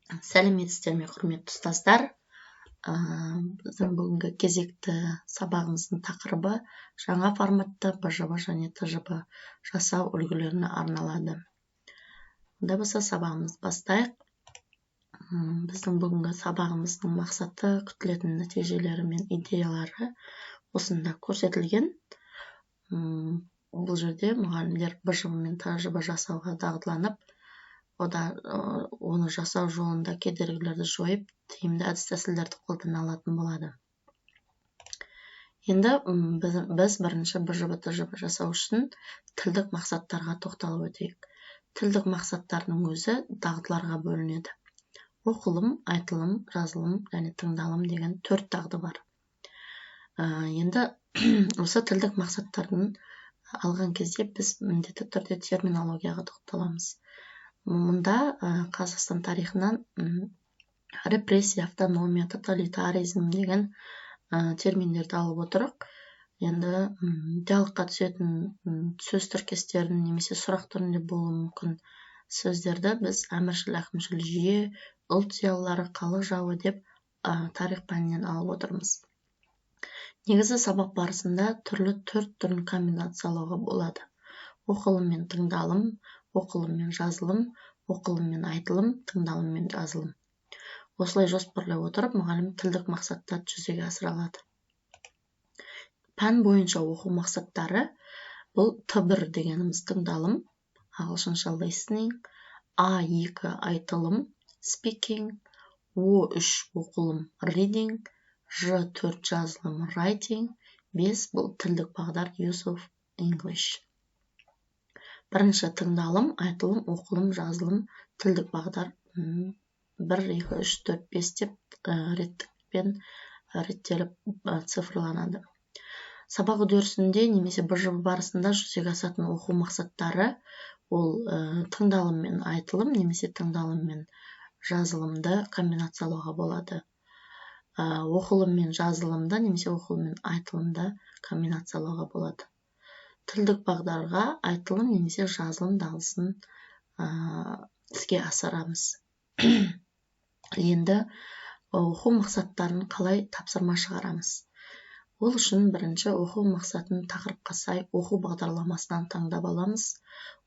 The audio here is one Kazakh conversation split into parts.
Сәлеметсіздер ме, құрметті ұстаздар. Біздің бүгінгі кезекті сабағымыздың тақырыбы жаңа форматты БЖБ және ТЖБ жасау үлгілеріне арналады. Онда болса сабағымызды бастайық. Біздің бүгінгі сабағымыздың мақсаты, күтілетін нәтижелері мен идеялары осында көрсетілген. Бұл жерде мұғалімдер БЖБ мен ТЖБ жасауға дағдыланып, оны жасау жолында кедергілерді жойып, тиімді әдіс-тәсілдерді қолдана алатын болады. Енді біз бірінші БЖБ ТЖБ жасау үшін тілдік мақсаттарға тоқталып өтейік. Тілдік мақсаттардың өзі дағдыларға бөлінеді. Оқылым, айтылым, жазылым және тыңдалым деген 4 дағды бар. Енді осы тілдік мақсаттардың алған кезде біз міндетті түрде терминологияға тоқталамыз. Мұнда Қазақстан тарихынан репрессия, автономия, тоталитаризм деген терминдерді алып отырық. Енді диалогқа түсетін сөз тіркестерін немесе сұрақ түрінде болуы мүмкін сөздерді біз әміршіл, әкімшіл жүйе, ұлт зиялылары, халық жауы деп тарих пәнінен алып отырмыз. Негізі сабақ барысында түрлі 4 түрін комбинациялауға болады. Оқылым мен тыңдалым, оқылым мен жазылым, оқылым мен айтылым, тыңдалым мен жазылым. Осылай жоспарлай отырып, мұғалім тілдік мақсаттарды жүзеге асыра алады. Пән бойынша оқу мақсаттары бұл Т1 дегеніміз тыңдалым, ағылшынша listening, А2 айтылым, speaking, О3 оқылым, reading, Ж4 жазылым, writing, 5 бұл тілдік бағдар use of English. Бірінші тыңдалым, айтылым, оқылым, жазылым, тілдік бағдар 1, 2, 3, 4, 5 деп реттікпен реттеліп цифрланады. Сабақ үдерісінде немесе БЖБ барысында жүзеге асатын оқу мақсаттары ол тыңдалым мен айтылым немесе тыңдалым мен жазылымды комбинациялауға болады. Оқылым мен жазылымды немесе оқылым мен айтылымды комбинациялауға болады. Тілдік бағдарға айтылым немесе жазылым дағдысын іске асырамыз. Енді оқу мақсаттарын қалай тапсырма шығарамыз? Ол үшін бірінші оқу мақсатын тақырыпқа сай оқу бағдарламасынан таңдап аламыз.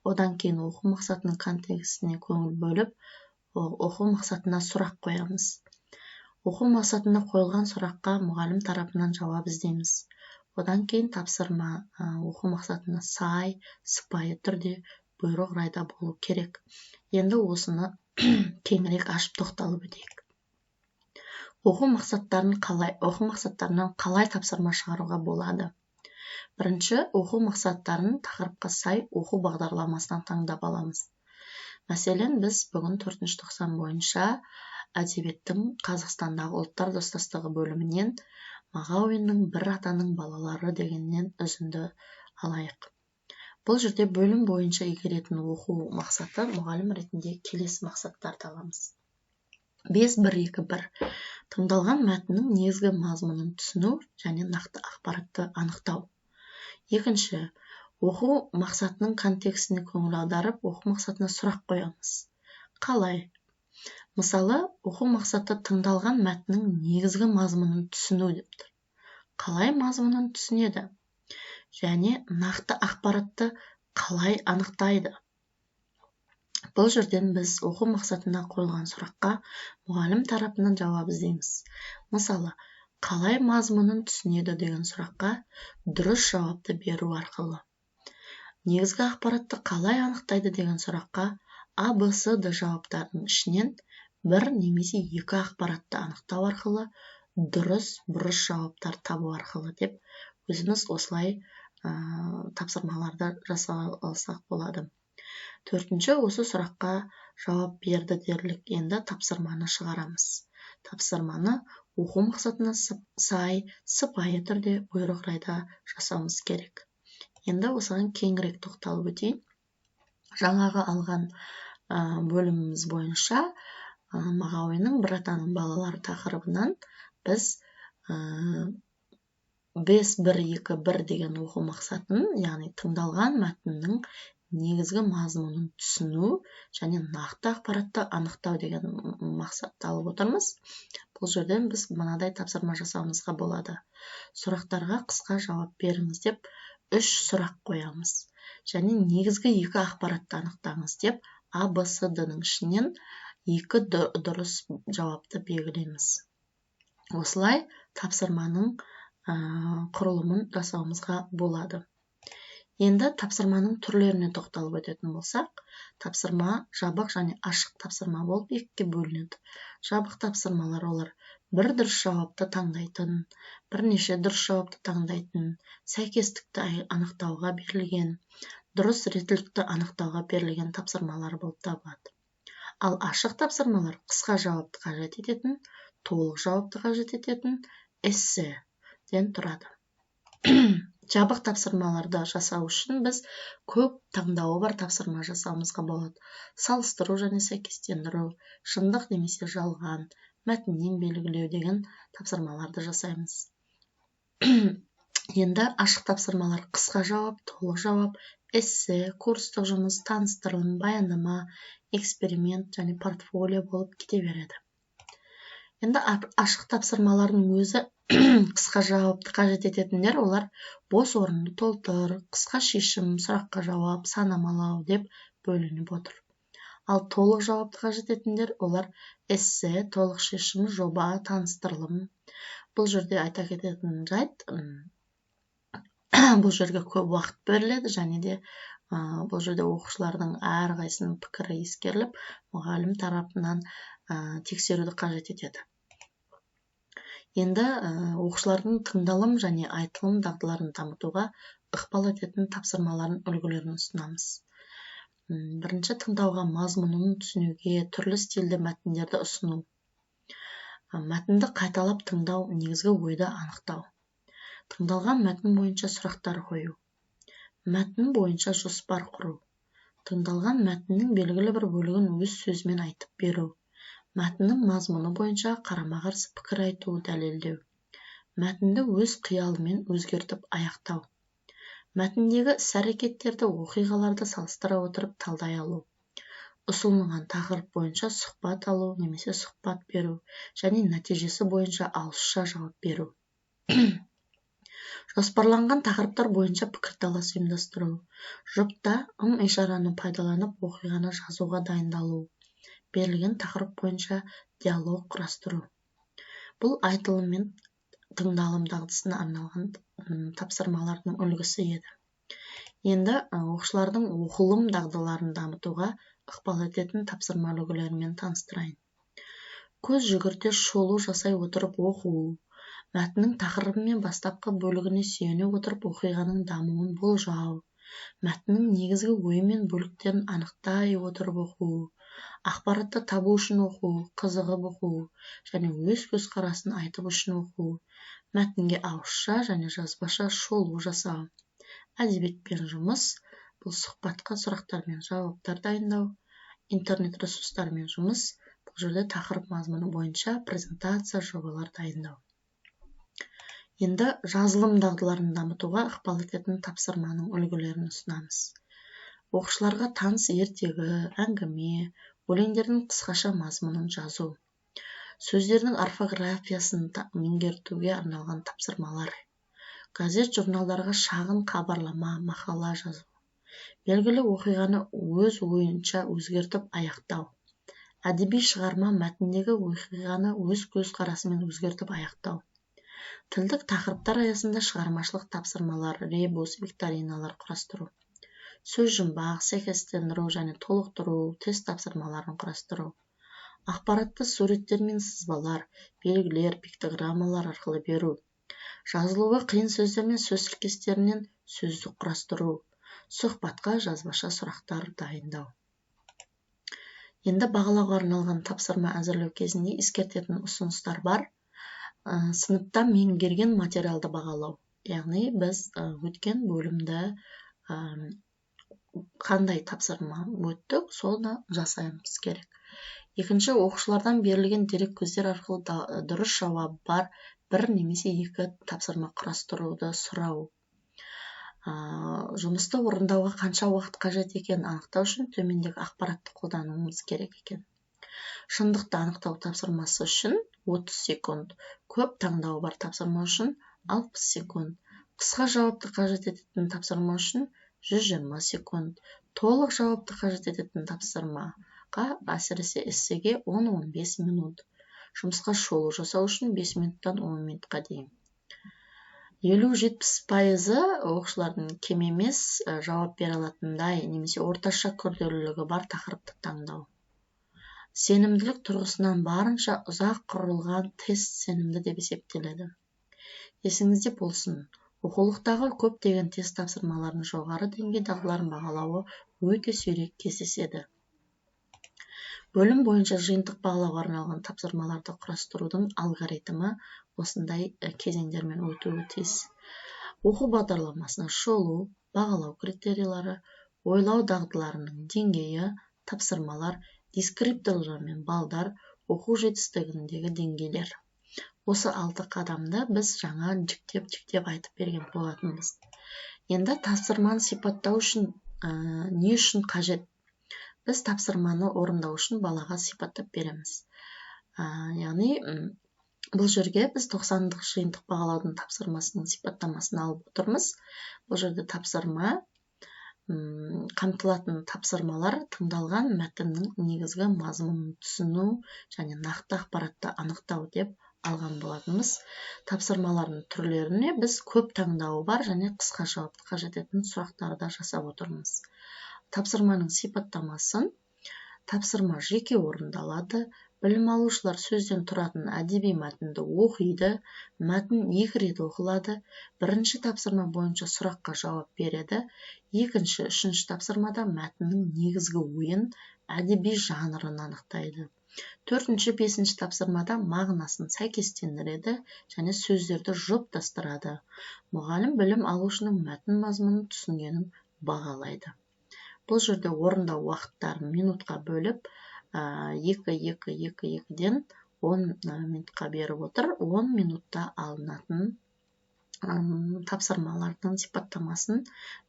Одан кейін оқу мақсатының контекстіне көңіл бөліп, оқу мақсатына сұрақ қоямыз. Оқу мақсатына қойылған сұраққа мұғалім тарапынан жауап іздейміз. Одан кейін тапсырма оқу мақсатына сай, сыпайы түрде, бұйрық райда болу керек. Енді осыны кеңірек ашып тоқталып өтейік. Оқу мақсаттарынан қалай тапсырма шығаруға болады? Бірінші, оқу мақсаттарын тақырыпқа сай оқу бағдарламасынан таңдап аламыз. Мәселен, біз бүгін 4-ші тоқсан бойынша әдебиеттің Қазақстандағы ұлттар достастығы бөлімінен Мағауиннің «Бір атаның балалары» дегеннен үзінді алайық. Бұл жерде бөлім бойынша игеретін оқу мақсаты мұғалім ретінде келесі мақсаттарды аламыз. 5-1-2-1 тыңдалған мәтіннің негізгі мазмұнын түсіну және нақты ақпаратты анықтау. Екінші, оқу мақсатының контекстіне көңіл аударып, оқу мақсатына сұрақ қоямыз. Қалай? Мысалы, оқу мақсаты тыңдалған мәтіннің негізгі мазмұнын түсіну депті. Қалай мазмұнын түсінеді? Және нақты ақпаратты қалай анықтайды? Бұл жерден біз оқу мақсатына қойылған сұраққа мұғалім тарапынан жауап іздейміз. Мысалы, қалай мазмұнын түсінеді деген сұраққа дұрыс жауапты беру арқылы. Негізгі ақпаратты қалай анықтайды деген сұраққа А, Б, С, Д жауаптардың ішінен бір немесе 2 ақпаратты анықтау арқылы дұрыс, бұрыс жауаптар табу арқылы деп өзіміз осылай тапсырмаларды жасай алсақ болады. Төртінші, осы сұраққа жауап берді дерлік, енді тапсырманы шығарамыз. Тапсырманы оқу мақсатына сай, сыпайы түрде, бұйрық райда жасауымыз керек. Енді осыған кеңірек тоқталып өтейін. Жаңағы алған бөліміміз бойынша Мағауиннің «Бір атаның балалары» тақырыбынан біз 5-1-2-1 деген оқу мақсатын, яғни тыңдалған мәтіннің негізгі мазмұнын түсіну және нақты ақпаратты анықтау деген мақсатты алып отырмыз. Бұл жерден біз мынадай тапсырма жасауымызға болады. Сұрақтарға қысқа жауап беріңіз деп 3 сұрақ қоямыз. Және негізгі 2 ақпаратты анықтаңыз деп А, Б, С, Д-ның ішінен 2 дұрыс жауапты белгілейміз. Осылай тапсырманың құрылымын жасауымызға болады. Енді тапсырманың түрлеріне тоқталып өтетін болсақ, тапсырма жабық және ашық тапсырма болып екіге бөлінеді. Жабық тапсырмалар олар бір дұрыс жауапты таңдайтын, бірнеше дұрыс жауапты таңдайтын, сәйкестікті анықтауға берілген, дұрыс реттілікті анықтауға берілген тапсырмалар болып табылады. Ал ашық тапсырмалар қысқа жауапты қажет ететін, толық жауапты қажет ететін эсседен тұрады. Жабық тапсырмаларды жасау үшін біз көп таңдауы бар тапсырма жасауымызға болады. Салыстыру және сәйкестендіру, шындық немесе жалған, мәтіннен белгілеу деген тапсырмаларды жасаймыз. Енді ашық тапсырмалар қысқа жауап, толық жауап, эссе, курстық жұмыс, таныстырылым, баяндама, эксперимент және портфолио болып кете береді. Енді ашық тапсырмалардың өзі қысқа жауапты қажет ететіндер, олар бос орынды толтыр, қысқа шешім, сұраққа жауап, санамалау деп бөлініп отыр. Ал толық жауапты қажет ететіндер, олар эссе, толық шешім, жоба, таныстырылым. Бұл жерде айта кететін жайт, бұл жерге көп уақыт беріледі және де бұл жерде оқушылардың әрқайсының пікірі ескеріліп, мұғалім тарапынан тексеруді қажет етеді. Енді оқушылардың тыңдалым және айтылым дағдыларын дамытуға ықпал ететін тапсырмалардың үлгілерін ұсынамыз. Бірінші, тыңдауға мазмұнын түсінуге түрлі стильді мәтіндерді ұсыну. Мәтінді қайталап тыңдау, негізгі ойды анықтау. Тыңдалған мәтін бойынша сұрақтар қою. Мәтін бойынша жоспар құру. Тыңдалған мәтіннің белгілі бір бөлігін өз сөзімен айтып беру. Мәтіннің мазмұны бойынша қарама-қарсы пікір айту, дәлелдеу. Мәтінді өз қиялымен өзгертіп аяқтау. Мәтіндегі іс-әрекеттерді, оқиғаларды салыстыра отырып талдай алу. Ұсынылған тақырып бойынша сұхбат алу немесе сұхбат беру және нәтижесі бойынша ауызша жауап беру. Жоспарланған тақырыптар бойынша пікірталас ұйымдастыру. Жұпта ым-ишараны пайдаланып оқиғаны жазуға дайындалу. Берілген тақырып бойынша диалог құрастыру. Бұл айтылым мен тыңдалым дағдысына арналған тапсырмалардың үлгісі еді. Енді оқушылардың оқылым дағдыларын дамытуға ықпал ететін тапсырма үлгілерімен таныстырайын. Көз жүгірте шолу жасай отырып оқу. Мәтіннің тақырыбы мен бастапқы бөлігіне сүйене отырып оқиғаның дамуын болжау. Мәтіннің негізгі ойы мен бөліктерін анықтай отырып оқу. Ақпаратты табу үшін оқу, қызығып оқу және өз көзқарасын айтып үшін оқу. Мәтінге ауызша және жазбаша шолу жасау. Әдебиетпен жұмыс, бұл сұхбатқа сұрақтар мен жауаптар дайындау. Интернет ресурстармен жұмыс, бұл жерде тақырып мазмұны бойынша презентация, жобалар дайындау. Енді жазылым дағдыларын дамытуға ықпал ететін тапсырманың үлгілерін ұсынамыз. Оқушыларға таныс ертегі, әңгіме, өлеңдердің қысқаша мазмұнын жазу. Сөздердің орфографиясын меңгертуге арналған тапсырмалар. Газет, журналдарға шағын хабарлама, мақала жазу. Белгілі оқиғаны өз ойынша өзгертіп аяқтау. Әдеби шығарма мәтіндегі оқиғаны өз көзқарасымен өзгертіп аяқтау. Тілдік тақырыптар аясында шығармашылық тапсырмалар, ребус, викториналар құрастыру. Сөз жұмбақ, сәйкестендіру және толықтыру, тест тапсырмаларын құрастыру. Ақпаратты суреттер мен сызбалар, белгілер, пиктограммалар арқылы беру. Жазылуы қиын сөздер мен сөз тіркестерінен сөздік құрастыру. Сұхбатқа жазбаша сұрақтар дайындау. Енді бағалауға арналған тапсырма әзірлеу кезінде ескертетін ұсыныстар бар. Сыныпта меңгерген материалды бағалау. Яғни біз өткен бөлімді қандай тапсырма өттік, соны жасаймыз керек. Екінші, оқушылардан берілген дерек көздер арқылы дұрыс жауап бар бір немесе екі тапсырма құрастыруды сұрау. Жұмысты орындауға қанша уақыт қажет екенін анықтау үшін төмендегі ақпаратты қолдануымыз керек екен. Шындықты анықтау тапсырмасы үшін 30 секунд, көп таңдауы бар тапсырма үшін 60 секунд, қысқа жауапты қажет ететін тапсырма үшін 120 секунд, толық жауапты қажет ететін тапсырмаға, әсіресе эссеге 10-15 минут. Жұмысқа шолу жасау үшін 5 минуттан 10 минутқа дейін. 50-70% оқушылардың кем емес жауап бере алатындай немесе орташа күрделілігі бар тақырыпты таңдау. Сенімділік тұрғысынан барынша ұзақ құрылған тест сенімді деп есептеледі. Есіңізде болсын, оқулықтағы көптеген тест тапсырмаларының жоғары деңгей дағдыларын бағалауы өте сирек кездеседі. Бөлім бойынша жиынтық бағалауға арналған тапсырмаларды құрастырудың алгоритмі осындай кезеңдермен өтуі тиіс. Оқу бағдарламасына шолу, бағалау критериялары, ойлау дағдыларының деңгейі, тапсырмалар, дескрипторлар мен балдар, оқу жетістігіндегі деңгейлер. Осы 6 қадамды біз жаңа жіктеп айтып берген болатынбыз. Енді тапсырманы сипаттау үшін не үшін қажет? Біз тапсырманы орындау үшін балаға сипаттап береміз. Яғни, бұл жерге біз 90-дық жиынтық бағалаудың тапсырмасының сипаттамасын алып отырмыз. Бұл жерде тапсырма, қамтылатын тапсырмалар тыңдалған мәтіннің негізгі мазмұнын түсіну және нақты ақпаратты анықтау деп алған болатынбыз. Тапсырмалардың түрлеріне біз көп таңдауы бар және қысқа жауапты қажет ететін сұрақтарды жасап отырмыз. Тапсырманың сипаттамасын: тапсырма жеке орындалады, білім алушылар сөзден тұратын әдеби мәтінді оқиды, мәтін 2 рет оқылады, бірінші тапсырма бойынша сұраққа жауап береді, екінші, үшінші тапсырмада мәтіннің негізгі ойын, әдеби жанрын анықтайды. Төртінші, бесінші тапсырмада мағынасын сәйкестендіреді және сөздерді жұптастырады. Мұғалім білім алушының мәтін мазмұнын түсінгенін бағалайды. Бұл жерде орындау уақыттарын минутқа бөліп, 2-2-2-2-ден 10 минутқа беріп отыр. 10 минутта алынатын тапсырмалардың сипаттамасын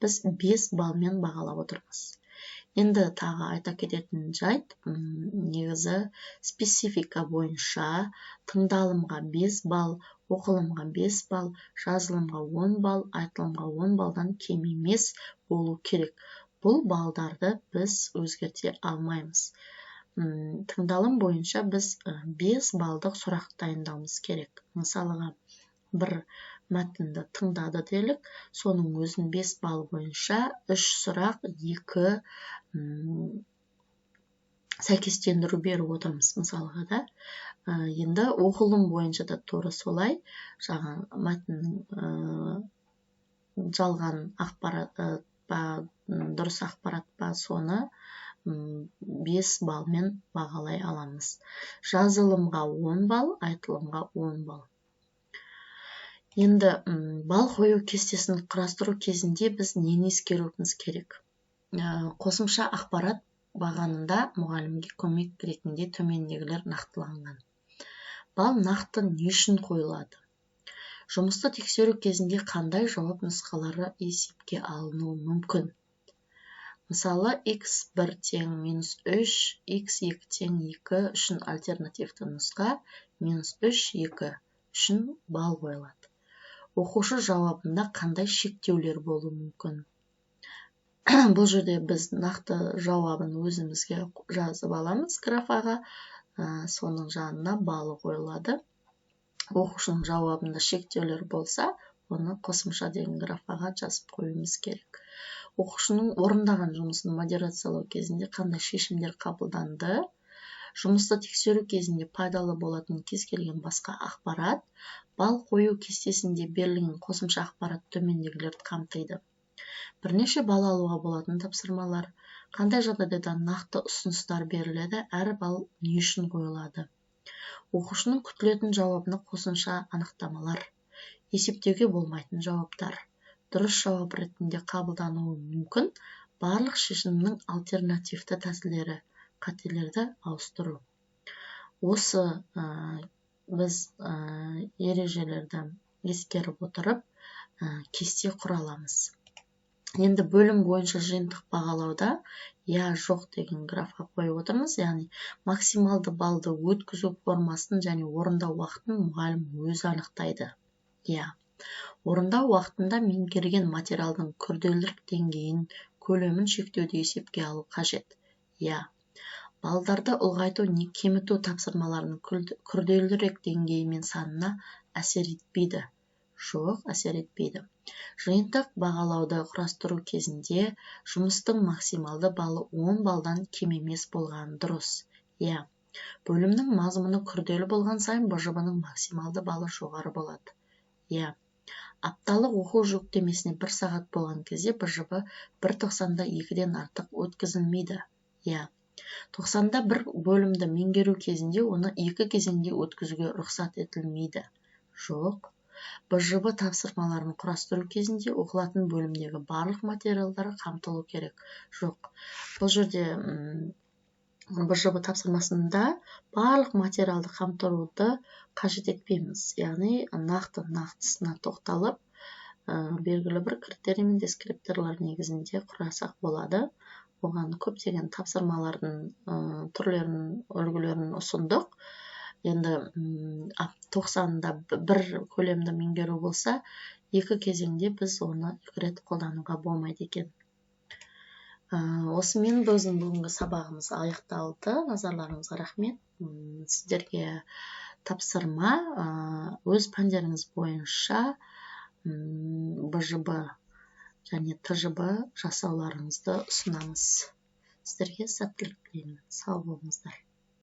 біз 5 балмен бағалап отырмыз. Енді тағы айта кететін жайт, негізі специфика бойынша тыңдалымға 5 бал, оқылымға 5 бал, жазылымға 10 бал, айтылымға 10 балдан кем емес болу керек. Бұл балдарды біз өзгерте алмаймыз. Тыңдалым бойынша біз 5 балдық сұрақ дайындауымыз керек. Мысалыға, бір мәтінді тыңдады делік, соның өзін 5 бал бойынша 3 сұрақ, 2 сәйкестендіру беріп отырмыз. Мысалыға да. Енді оқылым бойынша да тура солай, жаңа мәтіннің жалған ақпарат дұрыс ақпарат па, соны 5 балмен бағалай аламыз. Жазылымға 10 бал, айтылымға 10 бал. Енді бал қою кестесін құрастыру кезінде біз нені ескеруіміз керек? Қосымша ақпарат бағанында мұғалімге көмек ретінде төмендегілер нақтыланған. Бал нақты не үшін қойылады? Жұмысты тексеру кезінде қандай жауап нұсқалары есепке алынуы мүмкін? Мысалы, x1 тең -3, x2 тең 2 үшін альтернативті нұсқа, -3, 2 үшін бал қойылады. Оқушы жауабында қандай шектеулер болуы мүмкін? Бұл жерде біз нақты жауабын өзімізге жазып аламыз графаға, соның жанына балы қойылады. Оқушының жауабында шектеулер болса, оны қосымша деген графаға жазып қоюымыз керек. Оқушының орындаған жұмысын модерациялау кезінде қандай шешімдер қабылданды? Жұмысты тексеру кезінде пайдалы болатын кез келген басқа ақпарат, бал қою кестесінде берілген қосымша ақпарат төмендегілерді қамтиды. Бірнеше бал алуға болатын тапсырмалар, қандай жағдайда нақты ұсыныстар беріледі, әр бал не үшін қойылады? Оқушының күтілетін жауабына қосымша анықтамалар, есептеуге болмайтын жауаптар, дұрыс жауап ретінде қабылдануы мүмкін, барлық шешімнің альтернативті тәсілдері, қателерді ауыстыру. Осы біз ережелерді ескеріп отырып, кесте құра аламыз. Енді бөлім бойынша жиынтық бағалауда я жоқ деген графқа қойып отырмыз, яғни максималды балды өткізу формасын және орындау уақытын мұғалім өзі анықтайды. Орындау уақытында меңгерген материалдың күрделілік деңгейін, көлемін шектеуді есепке алу қажет. Балдарды ұлғайту не кеміту тапсырмаларының күрделірек деңгейі мен санына әсер етпейді. Жоқ, әсер етпейді. Жиынтық бағалауды құрастыру кезінде жұмыстың максималды балы 10 балдан кем емес болғаны дұрыс. Бөлімнің мазмұны күрделі болған сайын БЖБ-ның максималды балы жоғары болады. Апталық оқу жүктемесіне 1 сағат болған кезде БЖБ 1.90-да 2-ден артық өткізілмейді. 90-да бір бөлімді меңгеру кезінде оны 2 кезеңде өткізуге рұқсат етілмейді. Жоқ. БЖБ тапсырмаларын құрастыру кезінде оқылатын бөлімдегі барлық материалдар қамтылу керек. Жоқ. Бұл жерде БЖБ тапсырмасында барлық материалды қамтыруды қажет етпейміз. Яғни нақтысына тоқталып, белгілі бір критерий мен дескрипторлар негізінде құрасақ болады. Оған көптеген тапсырмалардың түрлерін, үлгілерін ұсындық. Енді 90-да бір көлемді меңгеру болса, 2 кезеңде біз оны 2 рет қолдануға болмайды екен. Осымен біздің бүгінгі сабағымыз аяқталды. Назарларыңызға рахмет. Сіздерге тапсырма өз пәндеріңіз бойынша БЖБ және ТЖБ жасауларыңызды ұсынамыз. Сіздерге сәттілік тілеймін. Сау болыңыздар.